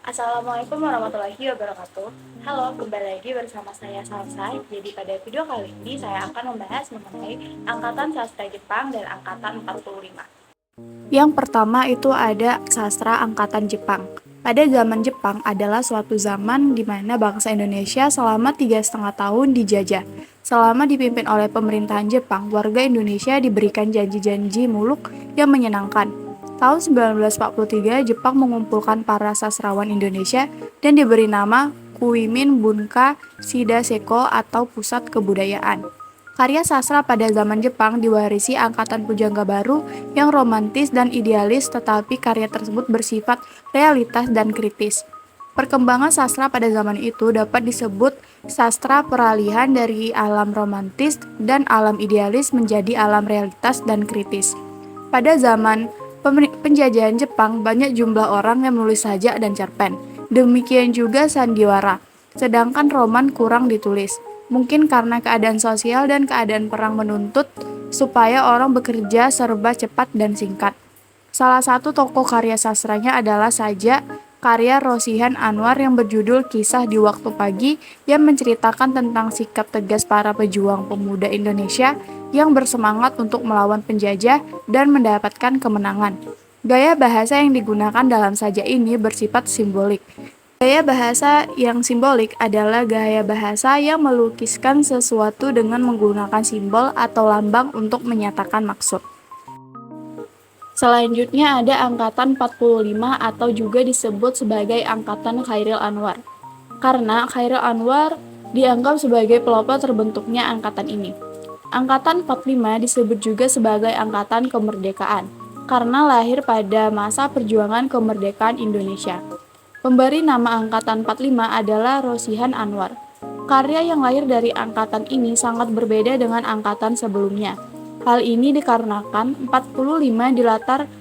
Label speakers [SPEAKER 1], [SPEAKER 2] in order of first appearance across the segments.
[SPEAKER 1] Assalamualaikum warahmatullahi wabarakatuh. Halo, kembali lagi bersama saya Salsa. Jadi pada video kali ini saya akan membahas mengenai Angkatan Sastra Jepang dan Angkatan 45. Yang pertama itu ada sastra Angkatan Jepang. Pada zaman Jepang adalah suatu zaman di mana bangsa Indonesia selama 3,5 tahun dijajah. Selama dipimpin oleh pemerintahan Jepang, warga Indonesia diberikan janji-janji muluk yang menyenangkan. Tahun 1943, Jepang mengumpulkan para sastrawan Indonesia dan diberi nama Kuimin Bunka Shidaseko atau Pusat Kebudayaan. Karya sastra pada zaman Jepang diwarisi angkatan pujangga baru yang romantis dan idealis, tetapi karya tersebut bersifat realitas dan kritis. Perkembangan sastra pada zaman itu dapat disebut sastra peralihan dari alam romantis dan alam idealis menjadi alam realitas dan kritis. Pada zaman penjajahan Jepang, banyak jumlah orang yang menulis sajak dan cerpen. Demikian juga sandiwara, sedangkan roman kurang ditulis. Mungkin karena keadaan sosial dan keadaan perang menuntut supaya orang bekerja serba cepat dan singkat. Salah satu tokoh karya sastranya adalah sajak karya Rosihan Anwar yang berjudul Kisah di Waktu Pagi yang menceritakan tentang sikap tegas para pejuang pemuda Indonesia yang bersemangat untuk melawan penjajah dan mendapatkan kemenangan. Gaya bahasa yang digunakan dalam sajak ini bersifat simbolik. Gaya bahasa yang simbolik adalah gaya bahasa yang melukiskan sesuatu dengan menggunakan simbol atau lambang untuk menyatakan maksud. Selanjutnya ada Angkatan 45 atau juga disebut sebagai Angkatan Chairil Anwar. Karena Chairil Anwar dianggap sebagai pelopor terbentuknya angkatan ini. Angkatan 45 disebut juga sebagai Angkatan Kemerdekaan karena lahir pada masa perjuangan kemerdekaan Indonesia. Pemberi nama Angkatan 45 adalah Rosihan Anwar. Karya yang lahir dari angkatan ini sangat berbeda dengan angkatan sebelumnya. Hal ini dikarenakan 45 dilatar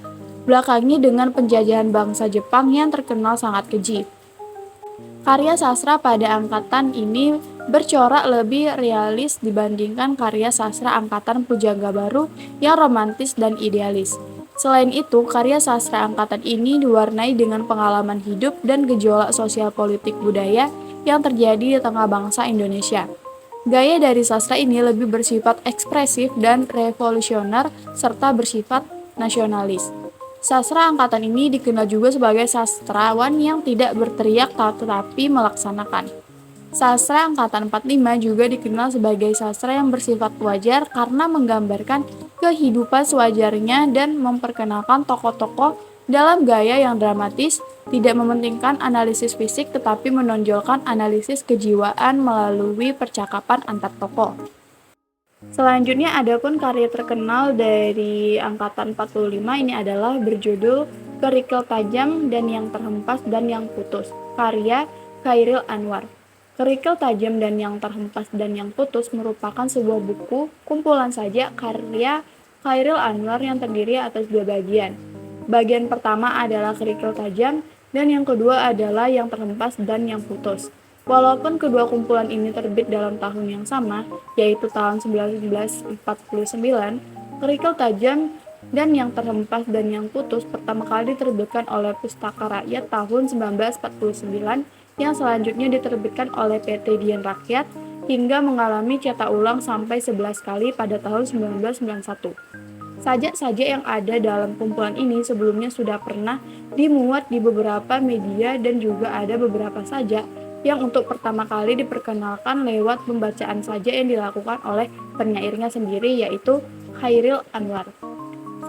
[SPEAKER 1] belakangi dengan penjajahan bangsa Jepang yang terkenal sangat keji. Karya sastra pada angkatan ini bercorak lebih realis dibandingkan karya sastra angkatan pujangga baru yang romantis dan idealis. Selain itu, karya sastra angkatan ini diwarnai dengan pengalaman hidup dan gejolak sosial politik budaya yang terjadi di tengah bangsa Indonesia. Gaya dari sastra ini lebih bersifat ekspresif dan revolusioner serta bersifat nasionalis. Sastra angkatan ini dikenal juga sebagai sastrawan yang tidak berteriak tetapi melaksanakan. Sastra angkatan 45 juga dikenal sebagai sastra yang bersifat wajar karena menggambarkan kehidupan sewajarnya dan memperkenalkan tokoh-tokoh dalam gaya yang dramatis, tidak mementingkan analisis fisik tetapi menonjolkan analisis kejiwaan melalui percakapan antar tokoh. Selanjutnya adapun karya terkenal dari angkatan 45 ini adalah berjudul Kerikil Tajam dan Yang Terhempas dan Yang Putus, karya Chairil Anwar. Kerikil Tajam dan Yang Terhempas dan Yang Putus merupakan sebuah buku kumpulan sajak karya Chairil Anwar yang terdiri atas dua bagian. Bagian pertama adalah Kerikil Tajam dan yang kedua adalah Yang Terhempas dan Yang Putus. Walaupun kedua kumpulan ini terbit dalam tahun yang sama, yaitu tahun 1949, Kerikil Tajam dan Yang Terhempas dan Yang Putus pertama kali diterbitkan oleh Pustaka Rakyat tahun 1949 yang selanjutnya diterbitkan oleh PT Dien Rakyat hingga mengalami cetak ulang sampai 11 kali pada tahun 1991. Sajak-sajak yang ada dalam kumpulan ini sebelumnya sudah pernah dimuat di beberapa media dan juga ada beberapa sajak yang untuk pertama kali diperkenalkan lewat pembacaan sajak yang dilakukan oleh penyairnya sendiri yaitu Chairil Anwar.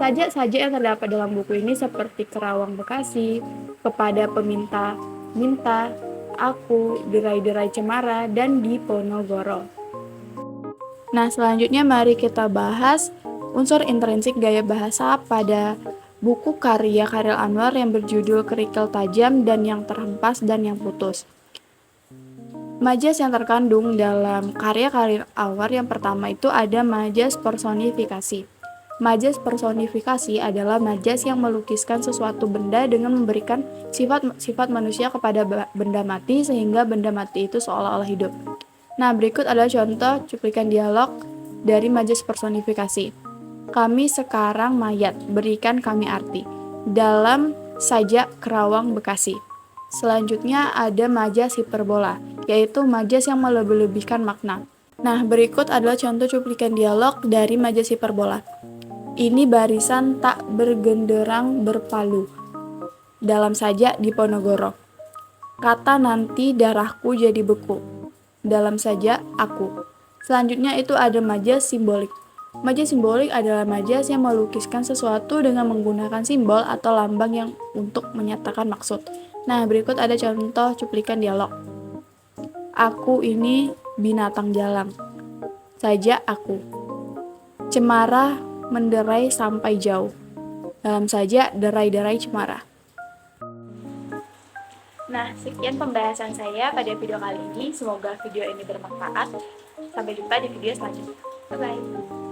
[SPEAKER 1] Sajak-sajak yang terdapat dalam buku ini seperti Kerawang Bekasi, Kepada Peminta Minta, Aku, Derai-derai Cemara, dan Di Ponorogo. Nah, selanjutnya mari kita bahas unsur intrinsik gaya bahasa pada buku karya Chairil Anwar yang berjudul Kerikil Tajam dan Yang Terhempas dan Yang Putus. Majas yang terkandung dalam karya Chairil Anwar yang pertama itu ada majas personifikasi. Majas personifikasi adalah majas yang melukiskan sesuatu benda dengan memberikan sifat manusia kepada benda mati sehingga benda mati itu seolah-olah hidup. Nah, berikut adalah contoh cuplikan dialog dari majas personifikasi. Kami sekarang mayat, berikan kami arti. Dalam sajak Kerawang Bekasi. Selanjutnya ada majas hiperbola, yaitu majas yang melebih-lebihkan makna. Nah, berikut adalah contoh cuplikan dialog dari majas hiperbola. Ini barisan tak bergenderang berpalu. Dalam saja di Ponorogo. Kata nanti darahku jadi beku. Dalam saja aku. Selanjutnya itu ada majas simbolik. Majas simbolik adalah majas yang melukiskan sesuatu dengan menggunakan simbol atau lambang yang untuk menyatakan maksud. Nah, berikut ada contoh cuplikan dialog. Aku ini binatang jalang. Saja aku. Cemara menderai sampai jauh. Dalam saja derai-derai cemara. Nah, sekian pembahasan saya pada video kali ini. Semoga video ini bermanfaat. Sampai jumpa di video selanjutnya. Bye-bye.